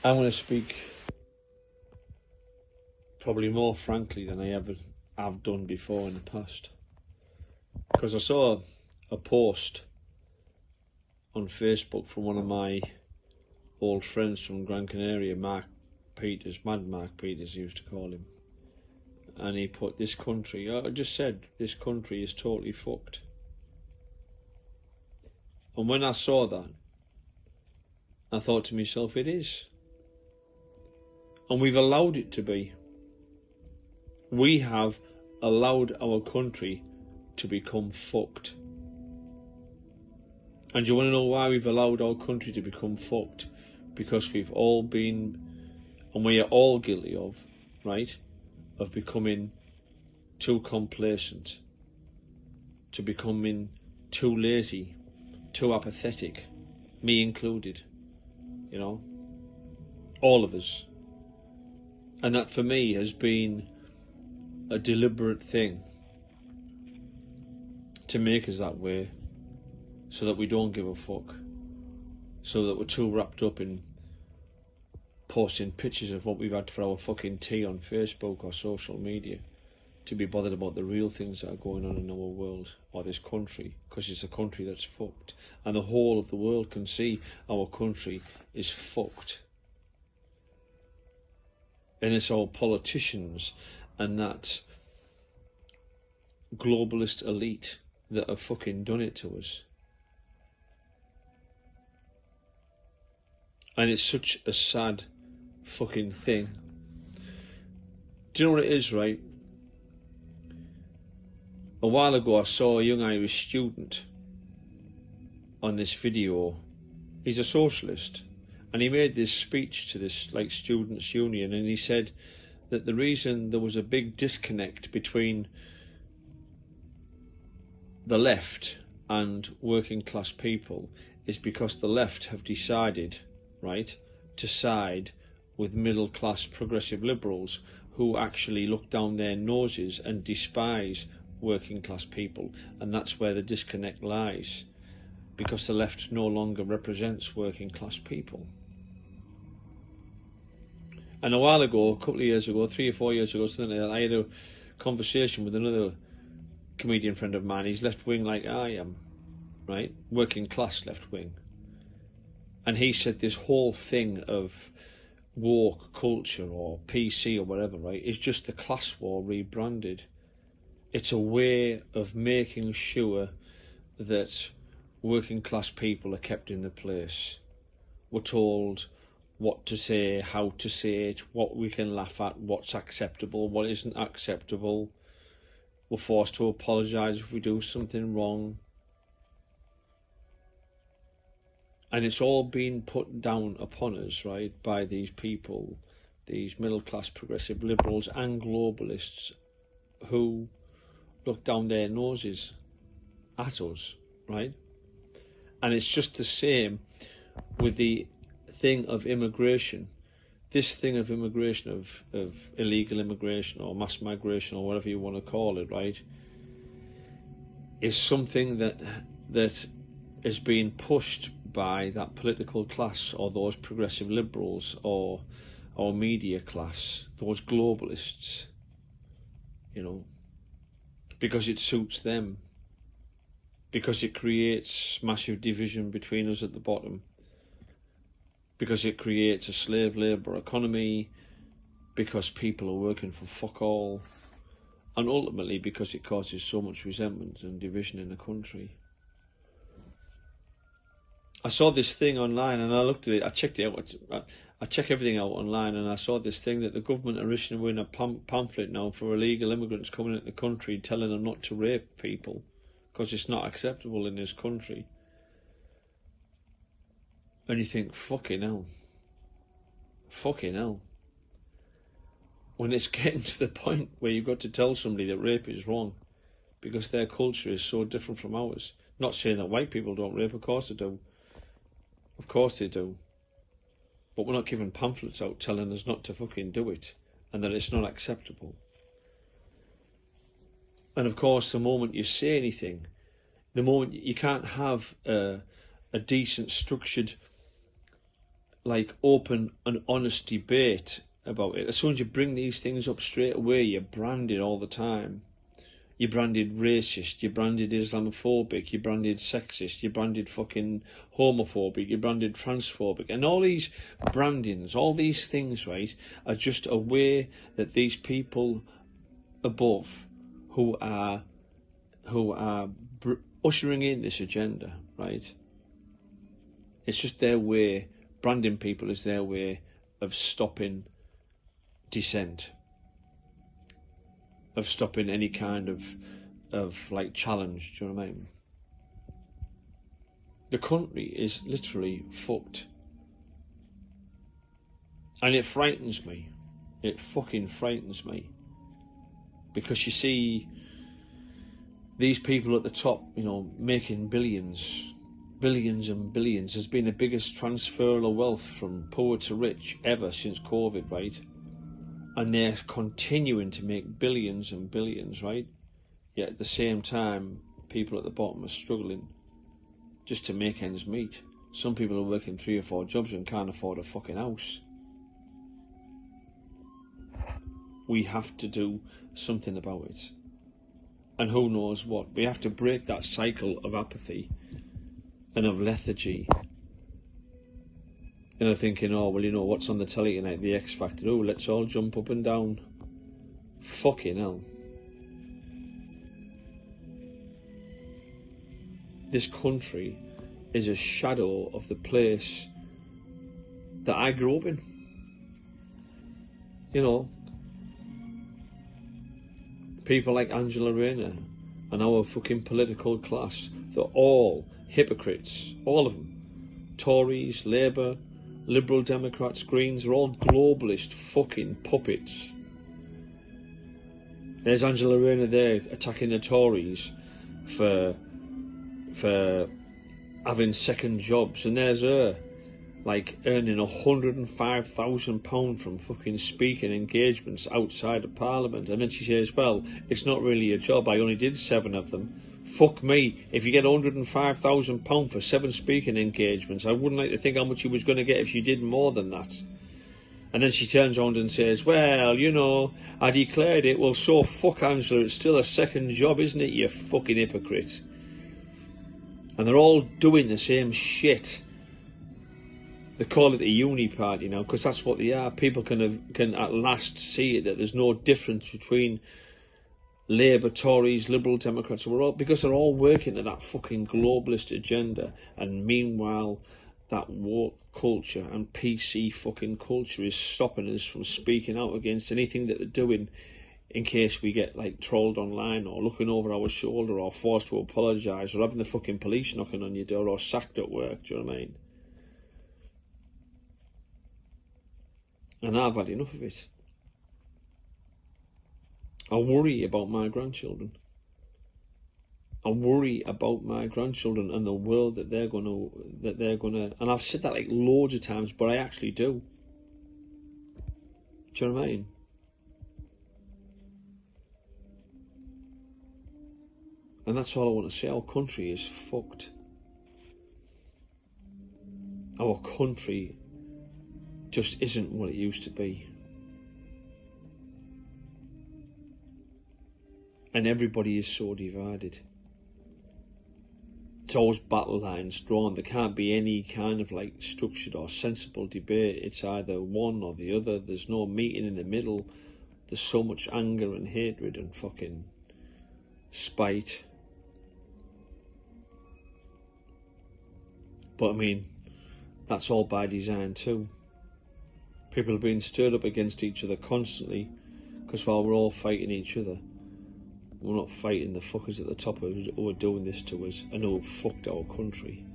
I'm going to speak probably more frankly than I ever have done before in the past. Because I saw a post on Facebook from one of my old friends from Gran Canaria, Mark Peters, Mad Mark Peters used to call him. And he put, this country, I just said, this country is totally fucked. And when I saw that, I thought to myself, it is. And we've allowed it to be. We have allowed our country to become fucked. And do you want to know why we've allowed our country to become fucked? Because we've all been, and we are all guilty of, right, of becoming too complacent, to becoming too lazy, too apathetic, me included, you know, all of us. And that for me has been a deliberate thing to make us that way, so that we don't give a fuck, so that we're too wrapped up in posting pictures of what we've had for our fucking tea on Facebook or social media to be bothered about the real things that are going on in our world or this country, because it's a country that's fucked, and the whole of the world can see our country is fucked. And it's all politicians and that globalist elite that have fucking done it to us. And it's such a sad fucking thing. Do you know what it is, right? A while ago I saw a young Irish student on this video. He's a socialist, and he made this speech to this like students' union, and he said that the reason there was a big disconnect between the left and working class people is because the left have decided, right, to side with middle class progressive liberals who actually look down their noses and despise working class people. And that's where the disconnect lies, because the left no longer represents working class people. And a while ago, a couple of years ago, 3 or 4 years ago, something like that, I had a conversation with another comedian friend of mine. He's left wing like I am, right? Working class left wing. And he said this whole thing of woke culture or PC or whatever, right, is just the class war rebranded. It's a way of making sure that working class people are kept in the place. We're told what to say, how to say it, what we can laugh at, what's acceptable, what isn't acceptable. We're forced to apologise if we do something wrong. And it's all been put down upon us, right, by these people, these middle-class progressive liberals and globalists who look down their noses at us, right? And it's just the same with the thing of immigration. This thing of immigration, of illegal immigration or mass migration or whatever you want to call it, right, is something that is being pushed by that political class or those progressive liberals or media class, those globalists, you know, because it suits them, because it creates massive division between us at the bottom, because it creates a slave labour economy, because people are working for fuck all, and ultimately because it causes so much resentment and division in the country. I saw this thing online and I looked at it, I checked it out, I check everything out online, and I saw this thing that the government are issuing a pamphlet now for illegal immigrants coming into the country, telling them not to rape people because it's not acceptable in this country. And you think, fucking hell. Fucking hell. When it's getting to the point where you've got to tell somebody that rape is wrong because their culture is so different from ours. Not saying that white people don't rape, of course they do. Of course they do. But we're not giving pamphlets out telling us not to fucking do it and that it's not acceptable. And of course, the moment you say anything, the moment you can't have a decent, structured like open and honest debate about it. As soon as you bring these things up straight away, you're branded all the time. You're branded racist, you're branded Islamophobic, you're branded sexist, you're branded fucking homophobic, you're branded transphobic. And all these brandings, all these things, right, are just a way that these people above who are ushering in this agenda, right? It's just their way. Branding people is their way of stopping dissent, of stopping any kind of like challenge. Do you know what I mean? The country is literally fucked, and it frightens me. It fucking frightens me, because you see these people at the top, you know, making billions and billions. There's been the biggest transfer of wealth from poor to rich ever since COVID, right? And they're continuing to make billions and billions, right? Yet at the same time, people at the bottom are struggling just to make ends meet. Some people are working 3 or 4 jobs and can't afford a fucking house. We have to do something about it. And who knows what. We have to break that cycle of apathy and of lethargy. And I'm thinking, oh, well, you know, what's on the telly tonight? The X Factor. Oh, let's all jump up and down. Fucking hell. This country is a shadow of the place that I grew up in. You know, people like Angela Rayner and our fucking political class, they're all hypocrites. All of them. Tories, Labour, Liberal Democrats, Greens, are all globalist fucking puppets. There's Angela Rayner there attacking the Tories for having second jobs, and there's her like earning £105,000 from fucking speaking engagements outside of Parliament, and then she says, well, it's not really a job, I only did 7 of them. Fuck me, if you get £105,000 for 7 speaking engagements, I wouldn't like to think how much you was going to get if you did more than that. And then she turns around and says, well, you know, I declared it. Well, so fuck Angela, it's still a second job, isn't it, you fucking hypocrite? And they're all doing the same shit. They call it the uni party now, because that's what they are. People can at last see it, that there's no difference between Labour, Tories, Liberal Democrats. Because they're all working to that fucking globalist agenda. And meanwhile, that woke culture and PC fucking culture is stopping us from speaking out against anything that they're doing, in case we get like trolled online or looking over our shoulder or forced to apologise or having the fucking police knocking on your door or sacked at work. Do you know what I mean? And I've had enough of it. I worry about my grandchildren. I worry about my grandchildren and the world that they're gonna, and I've said that like loads of times, but I actually do. Do you know what I mean? And that's all I want to say. Our country is fucked. Our country just isn't what it used to be. And everybody is so divided. It's always battle lines drawn. There can't be any kind of like structured or sensible debate. It's either one or the other. There's no meeting in the middle. There's so much anger and hatred and fucking spite. But I mean, that's all by design too. People are being stirred up against each other constantly, because while we're all fighting each other, we're not fighting the fuckers at the top who are doing this to us and who have fucked our country.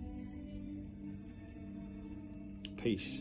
Peace.